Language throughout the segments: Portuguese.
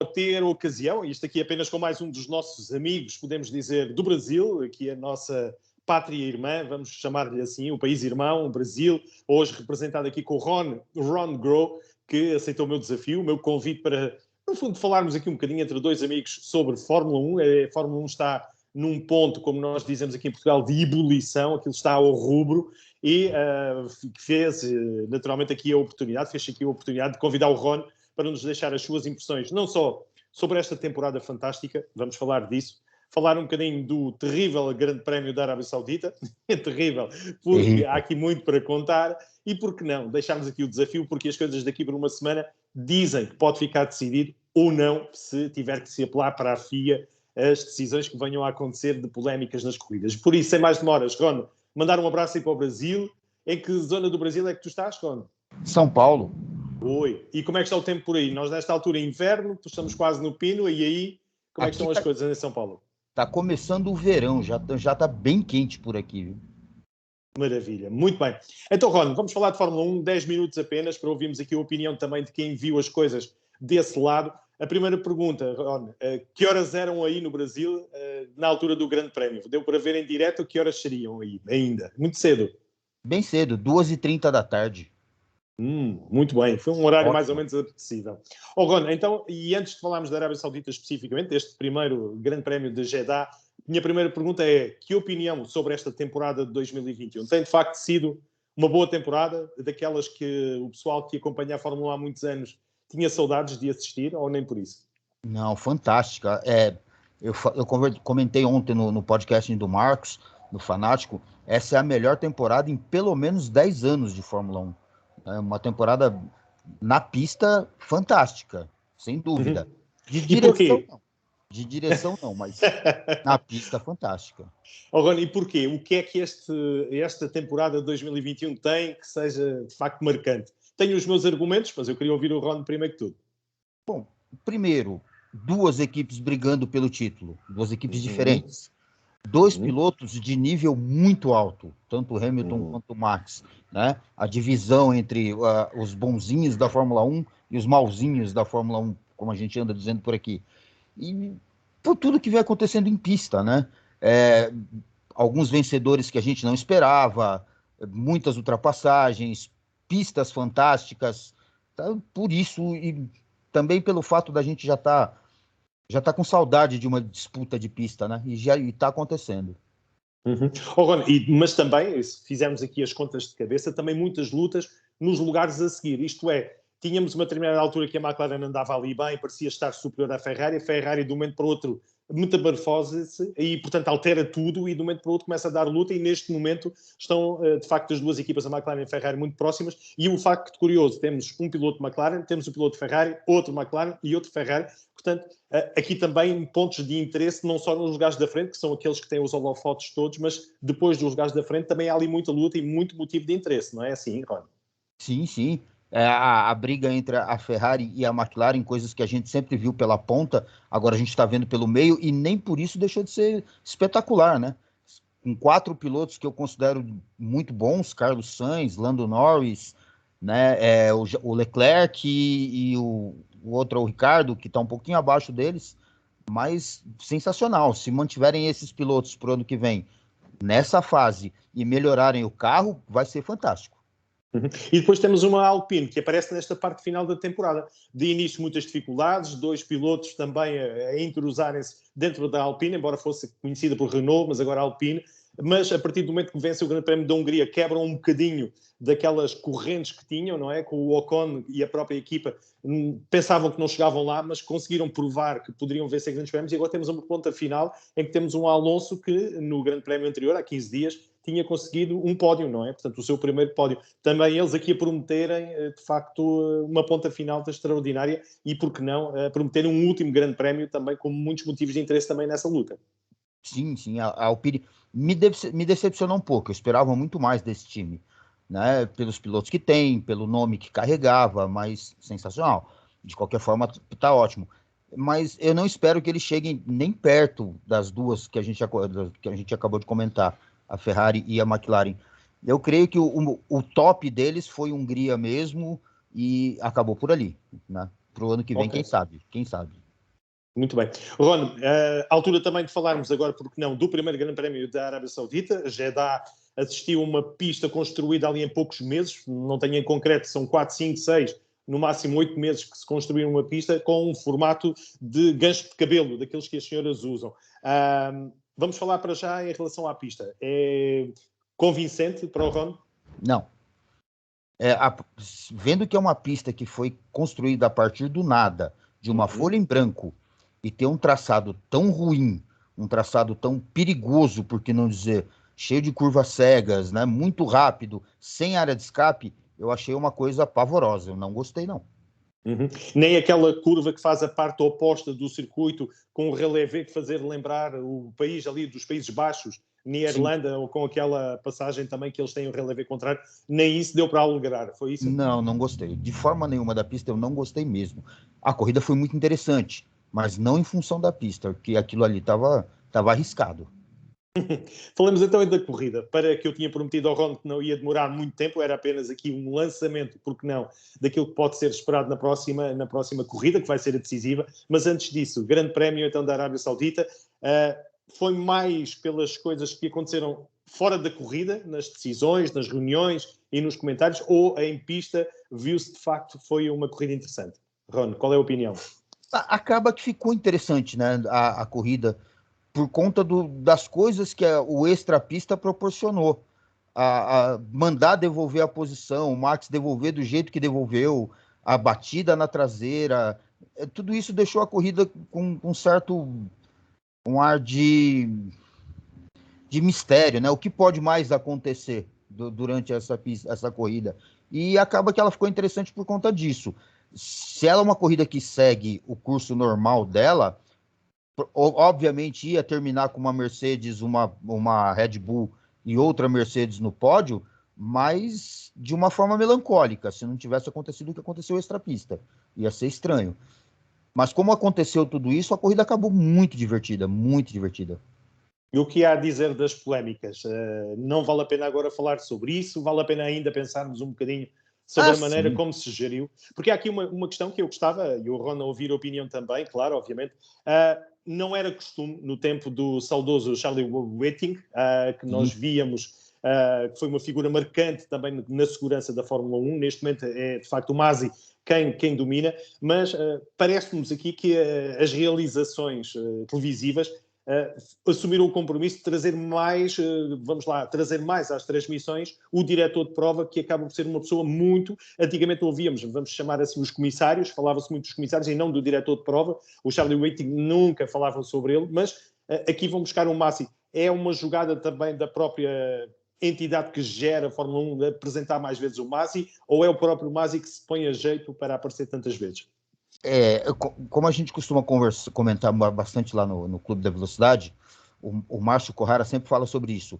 ter ocasião, isto aqui apenas com mais um dos nossos amigos, podemos dizer, do Brasil, aqui a nossa pátria irmã, vamos chamar-lhe assim, o país irmão, o Brasil, hoje representado aqui com o Ron Grow, que aceitou o meu desafio, o meu convite para, no fundo, falarmos aqui um bocadinho entre dois amigos sobre Fórmula 1. A Fórmula 1 está num ponto, como nós dizemos aqui em Portugal, de ebulição, aquilo está ao rubro, e fez naturalmente aqui a oportunidade, de convidar o Ron para nos deixar as suas impressões, não só sobre esta temporada fantástica, vamos falar disso, falar um bocadinho do terrível Grande Prémio da Arábia Saudita, é terrível, porque há aqui muito para contar, e por que não deixarmos aqui o desafio, porque as coisas daqui por uma semana dizem que pode ficar decidido ou não, se tiver que se apelar para a FIA as decisões que venham a acontecer de polémicas nas corridas. Por isso, sem mais demoras, Ron, mandar um abraço aí para o Brasil. Em que zona do Brasil é que tu estás, Ron? São Paulo. Oi. E como é que está o tempo por aí? Nós, nesta altura, é inverno, estamos quase no pino, e aí, como é que estão as coisas em São Paulo? Está começando o verão, já está bem quente por aqui, viu? Maravilha, muito bem. Então, Ron, vamos falar de Fórmula 1, 10 minutos apenas, para ouvirmos aqui a opinião também de quem viu as coisas desse lado. A primeira pergunta, Ron, que horas eram aí no Brasil na altura do Grande Prémio? Deu para ver em direto que horas seriam aí ainda? Muito cedo? Bem cedo, 2h30 da tarde. Muito bem, foi um horário mais ou menos apetecível. Ron, então, e antes de falarmos da Arábia Saudita especificamente, deste primeiro Grande Prémio de Jeddah, minha primeira pergunta é, que opinião sobre esta temporada de 2021? Tem de facto sido uma boa temporada, daquelas que o pessoal que acompanha a Fórmula 1 há muitos anos tinha saudades de assistir, ou nem por isso? Não, fantástica. Eu comentei ontem no podcast do Marcos, no Fanático, essa é a melhor temporada em pelo menos 10 anos de Fórmula 1. É uma temporada na pista fantástica, sem dúvida. De direção, não. De direção não, mas na pista fantástica. Ron, e porquê? O que é que esta temporada de 2021 tem que seja de facto marcante? Tenho os meus argumentos, mas eu queria ouvir o Ron primeiro que tudo. Bom, primeiro, duas equipes brigando pelo título, duas equipes diferentes. Dois pilotos de nível muito alto, tanto o Hamilton quanto o Max, né? A divisão entre os bonzinhos da Fórmula 1 e os malzinhos da Fórmula 1, como a gente anda dizendo por aqui. E por tudo que vem acontecendo em pista, né? Alguns vencedores que a gente não esperava, muitas ultrapassagens, pistas fantásticas, tá? Por isso, e também pelo fato da gente já tá com saudade de uma disputa de pista, né? E já está acontecendo. Ron, mas também, se fizermos aqui as contas de cabeça, também muitas lutas nos lugares a seguir. Isto é, tínhamos uma determinada altura que a McLaren andava ali bem, parecia estar superior à Ferrari, a Ferrari de um momento para o outro metamorfose-se e, portanto, altera tudo e de um momento para o outro começa a dar luta e neste momento estão, de facto, as duas equipas, a McLaren e a Ferrari, muito próximas e o facto curioso, temos um piloto McLaren, temos um piloto Ferrari, outro McLaren e outro Ferrari, portanto, aqui também pontos de interesse, não só nos lugares da frente, que são aqueles que têm os holofotes todos, mas depois dos lugares da frente também há ali muita luta e muito motivo de interesse, não é assim, Ron? Sim, sim. A briga entre a Ferrari e a McLaren, coisas que a gente sempre viu pela ponta, agora a gente está vendo pelo meio, e nem por isso deixou de ser espetacular, né? Com 4 pilotos que eu considero muito bons, Carlos Sainz, Lando Norris, né? O Leclerc e o outro, o Ricardo, que está um pouquinho abaixo deles, mas sensacional. Se mantiverem esses pilotos para o ano que vem nessa fase e melhorarem o carro, vai ser fantástico. E depois temos uma Alpine que aparece nesta parte final da temporada. De início, muitas dificuldades, 2 pilotos também a entrosarem-se dentro da Alpine, embora fosse conhecida por Renault, mas agora Alpine. Mas a partir do momento que vence o Grande Prémio da Hungria, quebram um bocadinho daquelas correntes que tinham, não é? Com o Ocon e a própria equipa pensavam que não chegavam lá, mas conseguiram provar que poderiam vencer grandes prémios. E agora temos uma ponta final em que temos um Alonso que, no Grande Prémio anterior, há 15 dias, tinha conseguido um pódio, não é? Portanto, o seu primeiro pódio. Também eles aqui a prometerem, de facto, uma ponta final extraordinária e, por que não, a prometerem um último Grande Prémio também com muitos motivos de interesse também nessa luta. Sim, sim. A Alpine me decepcionou um pouco. Eu esperava muito mais desse time, né? Pelos pilotos que tem, pelo nome que carregava, mas sensacional. De qualquer forma, tá ótimo. Mas eu não espero que eles cheguem nem perto das duas que a gente acabou de comentar, a Ferrari e a McLaren. Eu creio que o top deles foi Hungria mesmo e acabou por ali, né? Para o ano que vem, okay. Quem sabe? Muito bem. Ron, à altura também de falarmos agora, porque não, do primeiro Grande Prémio da Arábia Saudita. Jeddah assistiu a uma pista construída ali em poucos meses, não tenho em concreto, são 4, 5, 6, no máximo 8 meses que se construiu uma pista com um formato de gancho de cabelo, daqueles que as senhoras usam. Vamos falar para já em relação à pista. É convincente para o Ron? Não. Vendo que é uma pista que foi construída a partir do nada, de uma folha em branco, e ter um traçado tão ruim, um traçado tão perigoso, por que não dizer, cheio de curvas cegas, né, muito rápido, sem área de escape, eu achei uma coisa pavorosa. Eu não gostei, não. Nem aquela curva que faz a parte oposta do circuito, com o relevé que fazer lembrar o país ali dos Países Baixos, Irlanda, ou com aquela passagem também que eles têm o relevé contrário, nem isso deu para alegrar, foi isso? Não, não gostei. De forma nenhuma da pista, eu não gostei mesmo. A corrida foi muito interessante, mas não em função da pista, porque aquilo ali estava arriscado. Falamos então da corrida, para que eu tinha prometido ao Ron que não ia demorar muito tempo, era apenas aqui um lançamento, porque não, daquilo que pode ser esperado na próxima corrida, que vai ser a decisiva. Mas antes disso, Grande Prémio então da Arábia Saudita, foi mais pelas coisas que aconteceram fora da corrida, nas decisões, nas reuniões e nos comentários, ou em pista viu-se de facto foi uma corrida interessante? Ron, qual é a opinião? Acaba que ficou interessante, né, a corrida, por conta das coisas que o extra-pista proporcionou. Mandar devolver a posição, o Max devolver do jeito que devolveu, a batida na traseira, tudo isso deixou a corrida com um ar de mistério, né? O que pode mais acontecer durante essa corrida? E acaba que ela ficou interessante por conta disso. Se ela é uma corrida que segue o curso normal dela, obviamente ia terminar com uma Mercedes, uma Red Bull e outra Mercedes no pódio, mas de uma forma melancólica, se não tivesse acontecido o que aconteceu extra-pista. Ia ser estranho. Mas como aconteceu tudo isso, a corrida acabou muito divertida, muito divertida. E o que há a dizer das polémicas? Não vale a pena agora falar sobre isso, vale a pena ainda pensarmos um bocadinho sobre a maneira como se geriu. Porque há aqui uma questão que eu gostava, e o Ron a ouvir a opinião também, claro, obviamente. Não era costume, no tempo do saudoso Charlie Whiting, que nós víamos, que foi uma figura marcante também na segurança da Fórmula 1. Neste momento é, de facto, o Masi quem domina, mas parece-nos aqui que as realizações televisivas assumiram o compromisso de trazer mais, trazer mais às transmissões o diretor de prova, que acaba por ser uma pessoa muito... Antigamente ouvíamos, vamos chamar assim, os comissários, falava-se muito dos comissários e não do diretor de prova. O Charlie Whiting nunca falava sobre ele, mas aqui vão buscar um Masi. É uma jogada também da própria entidade que gera a Fórmula 1 de apresentar mais vezes o Masi, ou é o próprio Masi que se põe a jeito para aparecer tantas vezes? Como a gente costuma comentar bastante lá no Clube da Velocidade, o Márcio Corrara sempre fala sobre isso.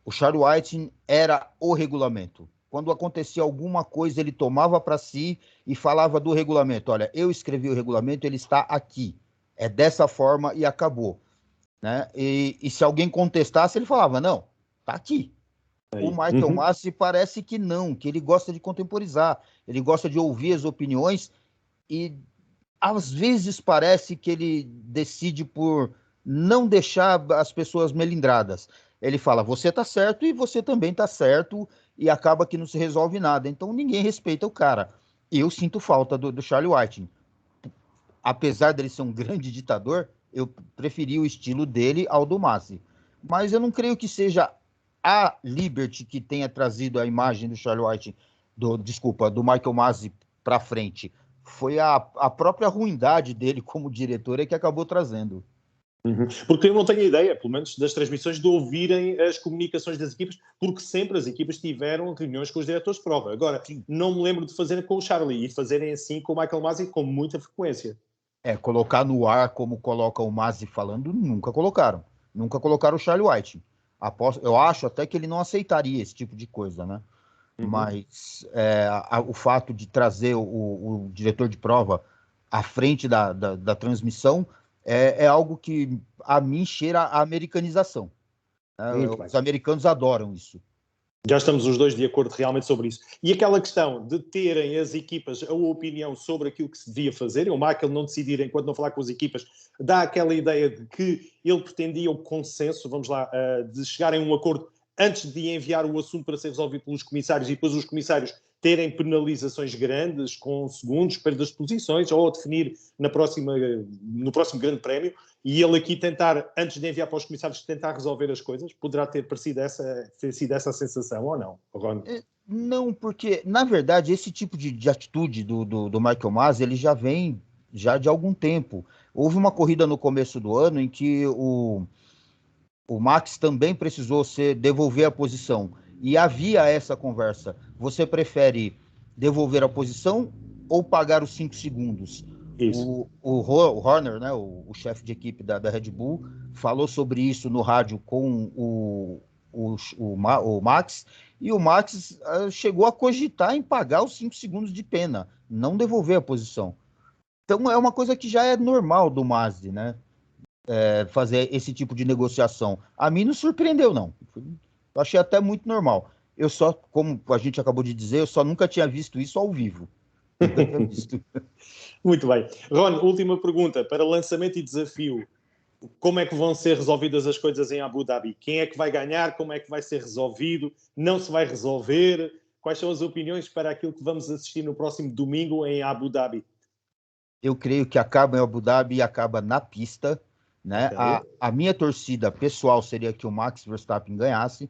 O Charlie Whiting era o regulamento. Quando acontecia alguma coisa, ele tomava para si e falava do regulamento. Olha, eu escrevi o regulamento, ele está aqui. É dessa forma e acabou. Né? E se alguém contestasse, ele falava, não, está aqui. O Michael Masi parece que não, que ele gosta de contemporizar, ele gosta de ouvir as opiniões e às vezes parece que ele decide por não deixar as pessoas melindradas. Ele fala, você tá certo e você também tá certo, e acaba que não se resolve nada. Então ninguém respeita o cara. Eu sinto falta do Charlie Whiting. Apesar dele ser um grande ditador, eu preferi o estilo dele ao do Masi. Mas eu não creio que seja a Liberty que tenha trazido a imagem do Charlie Whiting, do Michael Masi para frente. Foi a própria ruindade dele como diretor que acabou trazendo. Porque eu não tenho ideia, pelo menos das transmissões, de ouvirem as comunicações das equipas, porque sempre as equipas tiveram reuniões com os diretores de prova. Agora, não me lembro de fazerem com o Charlie e fazerem assim com o Michael Masi com muita frequência. Colocar no ar como coloca o Masi falando, nunca colocaram. Nunca colocaram o Charlie Whiting. Eu acho até que ele não aceitaria esse tipo de coisa, né? Mas o fato de trazer o diretor de prova à frente da transmissão é algo que a mim cheira a americanização. Os americanos adoram isso. Já estamos os dois de acordo realmente sobre isso. E aquela questão de terem as equipas a opinião sobre aquilo que se devia fazer, e o Michael não decidir enquanto não falar com as equipas, dá aquela ideia de que ele pretendia o consenso, vamos lá, de chegarem a um acordo antes de enviar o assunto para ser resolvido pelos comissários e depois os comissários terem penalizações grandes, com segundos, perdas de posições, ou definir no próximo grande prémio, e ele aqui tentar, antes de enviar para os comissários, tentar resolver as coisas. Poderá ter sido essa a sensação, ou não, Ron? Não, porque, na verdade, esse tipo de atitude do Michael Masi, ele já vem de algum tempo. Houve uma corrida no começo do ano em que o Max também precisou devolver a posição. E havia essa conversa. Você prefere devolver a posição ou pagar os 5 segundos? Isso. O Horner, né, o chefe de equipe da Red Bull, falou sobre isso no rádio com o Max, e o Max chegou a cogitar em pagar os 5 segundos de pena, não devolver a posição. Então é uma coisa que já é normal do Mazzi, né? Fazer esse tipo de negociação. A mim não surpreendeu, não. Eu achei até muito normal. Eu só, como a gente acabou de dizer, eu só nunca tinha visto isso ao vivo. Nunca tinha visto. Muito bem. Ron, última pergunta. Para lançamento e desafio, como é que vão ser resolvidas as coisas em Abu Dhabi? Quem é que vai ganhar? Como é que vai ser resolvido? Não se vai resolver? Quais são as opiniões para aquilo que vamos assistir no próximo domingo em Abu Dhabi? Eu creio que acaba em Abu Dhabi e acaba na pista. Né? Okay. A minha torcida pessoal seria que o Max Verstappen ganhasse,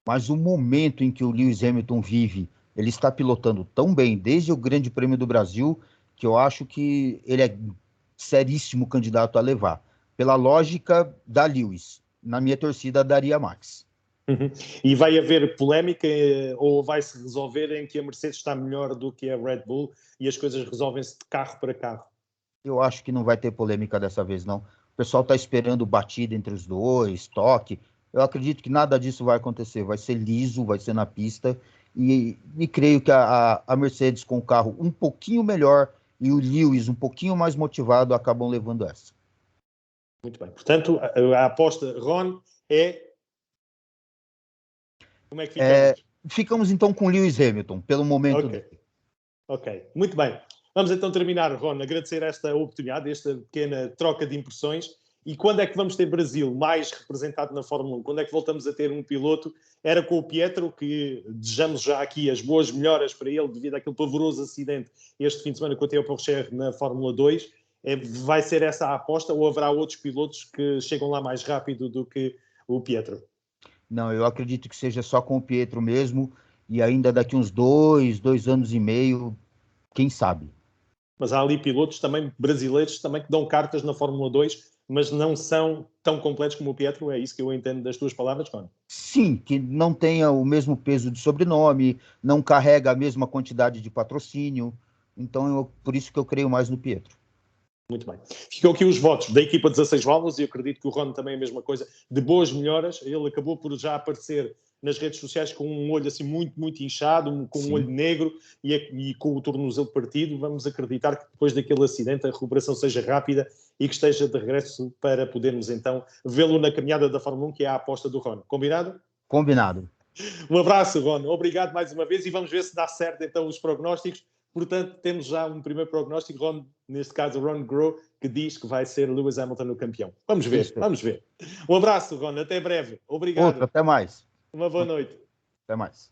mas o momento em que o Lewis Hamilton vive, ele está pilotando tão bem desde o Grande Prêmio do Brasil, que eu acho que ele é seríssimo candidato a levar. Pela lógica da Lewis, na minha torcida daria Max. Uhum. E vai haver polémica ou vai-se resolver em que a Mercedes está melhor do que a Red Bull e as coisas resolvem-se de carro para carro? Eu acho que não vai ter polêmica dessa vez, não. O pessoal está esperando batida entre os dois, toque. Eu acredito que nada disso vai acontecer. Vai ser liso, vai ser na pista. E creio que a Mercedes, com o carro um pouquinho melhor e o Lewis um pouquinho mais motivado, acabam levando essa. Muito bem. Portanto, a aposta, Ron, é... Como é que ficamos? Ficamos então com Lewis Hamilton, pelo momento. Ok. Muito bem. Vamos então terminar, Ron, agradecer esta oportunidade, esta pequena troca de impressões. E quando é que vamos ter Brasil mais representado na Fórmula 1? Quando é que voltamos a ter um piloto? Era com o Pietro, que desejamos já aqui as boas melhoras para ele, devido àquele pavoroso acidente este fim de semana com o Théo Pourchaire na Fórmula 2. Vai ser essa a aposta ou haverá outros pilotos que chegam lá mais rápido do que o Pietro? Não, eu acredito que seja só com o Pietro mesmo, e ainda daqui uns 2 anos e meio, quem sabe. Mas há ali pilotos também brasileiros também que dão cartas na Fórmula 2, mas não são tão completos como o Pietro. É isso que eu entendo das tuas palavras, Cone? Sim, que não tenha o mesmo peso de sobrenome, não carrega a mesma quantidade de patrocínio. Então, por isso que eu creio mais no Pietro. Muito bem. Ficam aqui os votos da equipa 16 válvulas e eu acredito que o Ron também é a mesma coisa, de boas melhoras. Ele acabou por já aparecer nas redes sociais com um olho assim muito inchado, com um olho negro e com o tornozelo partido. Vamos acreditar que depois daquele acidente a recuperação seja rápida e que esteja de regresso para podermos então vê-lo na caminhada da Fórmula 1, que é a aposta do Ron. Combinado? Combinado. Um abraço, Ron. Obrigado mais uma vez e vamos ver se dá certo então os prognósticos. Portanto, temos já um primeiro prognóstico, Ron, neste caso Ron Grow, que diz que vai ser Lewis Hamilton o campeão. Vamos ver, vamos ver. Um abraço, Ron. Até breve. Obrigado. Até mais. Uma boa noite. Até mais.